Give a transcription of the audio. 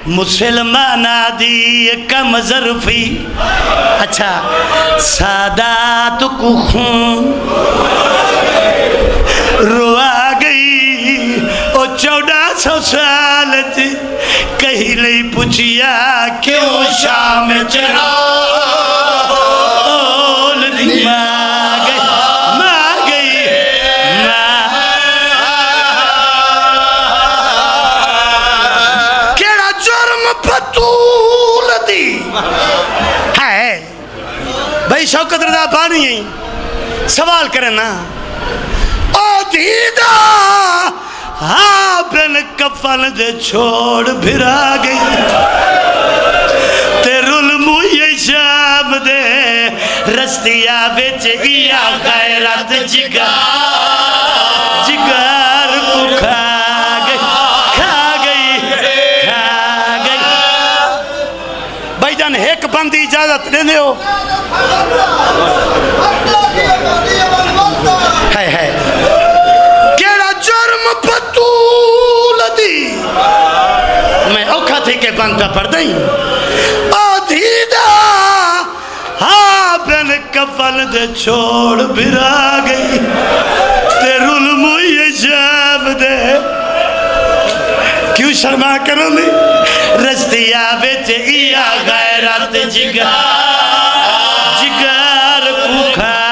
مسلمانہ دی کم ظرفی اچھا سادات کو خون روا گئی او 1400 سال تھی کہیں نہیں پوچھیا کیوں شام چرا بھائی شوکت رضا بانی ہیں سوال کرنا او دیدہ ہاں بن کفن دے چھوڑ بھرا گئی تیرو الموی شام دے رستیا بیچ ایا غیرت جگر کو کھا گئی بھائی جان ایک بندی اجازت دینے ہو ہے کیڑا جرم بطول دی میں اوکھا تھی کہ بندہ پڑھ دیں او دیدہ ہاں بن کفل دے چھوڑ بھرا گئی تیرو الموی شام دے کیوں شرما کرو دی رستیا بیچ ایا غیرت جگر کو کھا